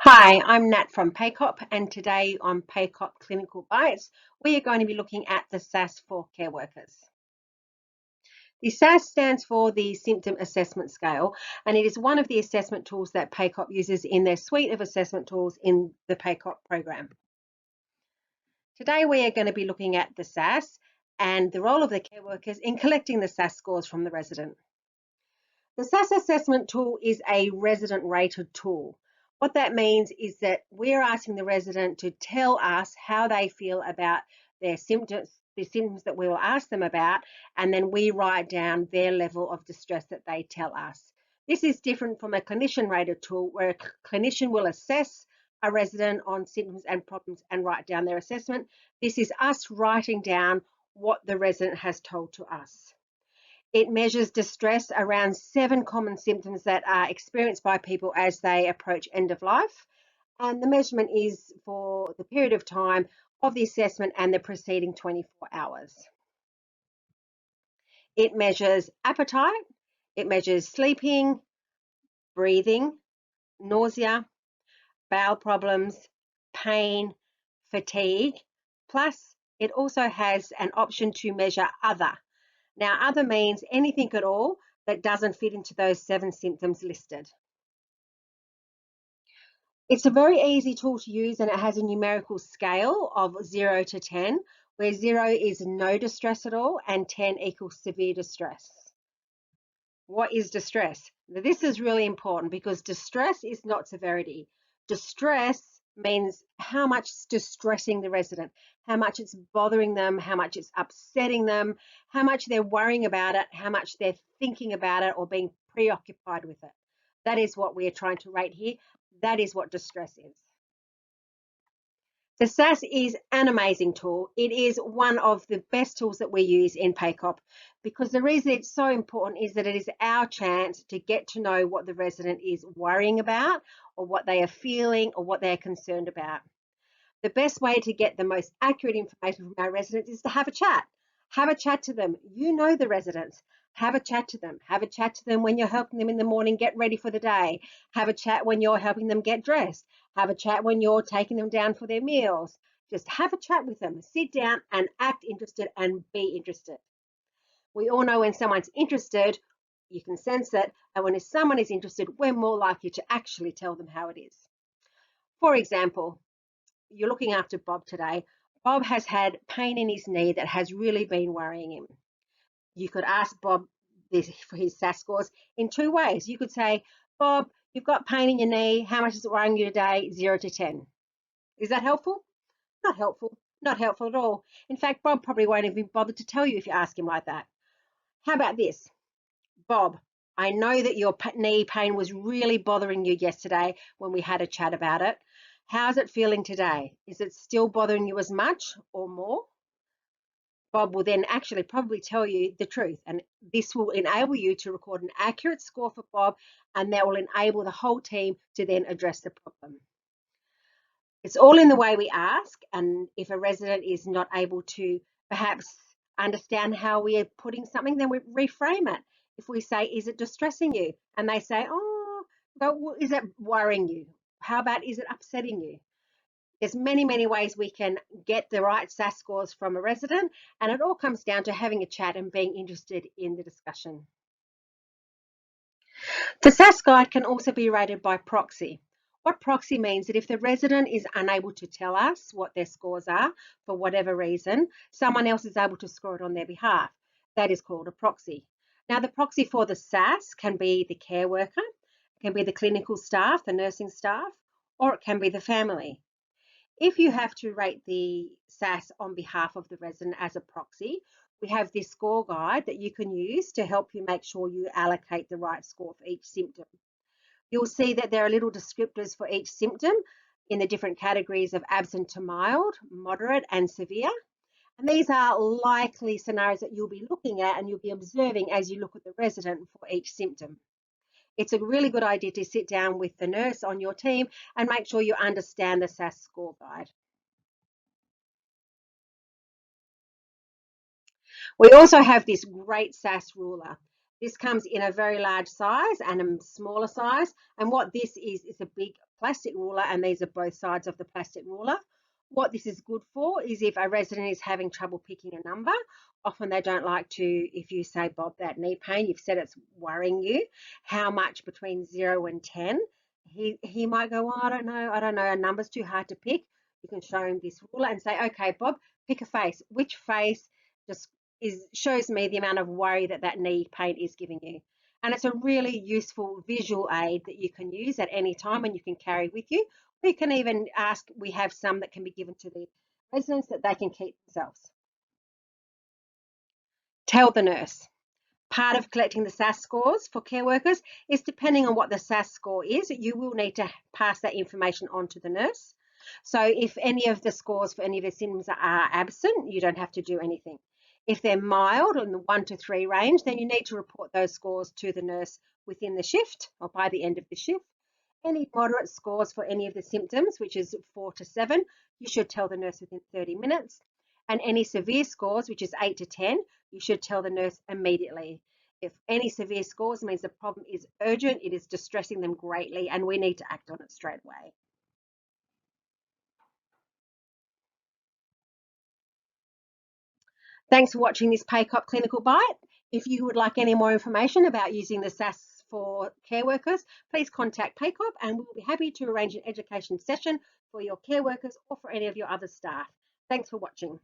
Hi, I'm Nat from PACOP, and today on PACOP Clinical Bites, we are going to be looking at the SAS for care workers. The SAS stands for the Symptom Assessment Scale, and it is one of the assessment tools that PACOP uses in their suite of assessment tools in the PACOP program. Today, we are going to be looking at the SAS and the role of the care workers in collecting the SAS scores from the resident. The SAS Assessment Tool is a resident-rated tool. What that means is that we're asking the resident to tell us how they feel about their symptoms, the symptoms that we will ask them about, and then we write down their level of distress that they tell us. This is different from a clinician-rated tool where a clinician will assess a resident on symptoms and problems and write down their assessment. This is us writing down what the resident has told to us. It measures distress around 7 common symptoms that are experienced by people as they approach end of life. And the measurement is for the period of time of the assessment and the preceding 24 hours. It measures appetite, it measures sleeping, breathing, nausea, bowel problems, pain, fatigue, plus it also has an option to measure other. Now, other means anything at all that doesn't fit into those 7 symptoms listed. It's a very easy tool to use, and it has a numerical scale of 0 to 10, where 0 is no distress at all and 10 equals severe distress. What is distress? Now, this is really important because distress is not severity. Distress means how much it's distressing the resident, how much it's bothering them, how much it's upsetting them, how much they're worrying about it, how much they're thinking about it or being preoccupied with it. That is what we are trying to rate here. That is what distress is. The SAS is an amazing tool. It is one of the best tools that we use in PACOP because the reason it's so important is that it is our chance to get to know what the resident is worrying about or what they are feeling or what they're concerned about. The best way to get the most accurate information from our residents is to have a chat. Have a chat to them. You know the residents. Have a chat to them. Have a chat to them when you're helping them in the morning get ready for the day. Have a chat when you're helping them get dressed. Have a chat when you're taking them down for their meals. Just have a chat with them. Sit down and act interested and be interested. We all know when someone's interested, you can sense it. And when someone is interested, we're more likely to actually tell them how it is. For example, you're looking after Bob today. Bob has had pain in his knee that has really been worrying him. You could ask Bob this for his SAS scores in 2 ways. You could say, Bob, you've got pain in your knee. How much is it worrying you today? 0 to 10. Is that helpful? Not helpful. Not helpful at all. In fact, Bob probably won't even bother to tell you if you ask him like that. How about this? Bob, I know that your knee pain was really bothering you yesterday when we had a chat about it. How's it feeling today? Is it still bothering you as much or more? Bob will then actually probably tell you the truth, and this will enable you to record an accurate score for Bob, and that will enable the whole team to then address the problem. It's all in the way we ask, and if a resident is not able to perhaps understand how we are putting something, then we reframe it. If we say, is it distressing you? And they say, oh, well, is it worrying you? How about, is it upsetting you? There's many, many ways we can get the right SAS scores from a resident, and it all comes down to having a chat and being interested in the discussion. The SAS guide can also be rated by Proxy. What Proxy means that if the resident is unable to tell us what their scores are for whatever reason, someone else is able to score it on their behalf. That is called a proxy. Now, the proxy for the SAS can be the care worker, it can be the clinical staff, the nursing staff, or it can be the family. If you have to rate the SAS on behalf of the resident as a proxy, we have this score guide that you can use to help you make sure you allocate the right score for each symptom. You'll see that there are little descriptors for each symptom in the different categories of absent to mild, moderate, and severe. And these are likely scenarios that you'll be looking at and you'll be observing as you look at the resident for each symptom. It's a really good idea to sit down with the nurse on your team and make sure you understand the SAS score guide. We also have this great SAS ruler. This comes in a very large size and a smaller size. And what this is a big plastic ruler, and these are both sides of the plastic ruler. What this is good for is if a resident is having trouble picking a number. Often they don't like to, if you say, Bob, that knee pain, you've said it's worrying you, how much between 0 and 10. He might go, oh, I don't know, a number's too hard to pick. You can show him this ruler and say, okay, Bob, pick a face. Which face just shows me the amount of worry that knee pain is giving you. And it's a really useful visual aid that you can use at any time and you can carry with you. We can even ask, we have some that can be given to the residents that they can keep themselves. Tell the nurse. Part of collecting the SAS scores for care workers is, depending on what the SAS score is, you will need to pass that information on to the nurse. So if any of the scores for any of the symptoms are absent, you don't have to do anything. If they're mild, in the 1 to 3 range, then you need to report those scores to the nurse within the shift or by the end of the shift. Any moderate scores for any of the symptoms, which is 4 to 7, you should tell the nurse within 30 minutes. And any severe scores, which is 8 to 10, you should tell the nurse immediately. If any severe scores means the problem is urgent, it is distressing them greatly, and we need to act on it straight away. Thanks for watching this PACOP Clinical Bite. If you would like any more information about using the SAS for care workers, please contact PACOP and we'll be happy to arrange an education session for your care workers or for any of your other staff. Thanks for watching.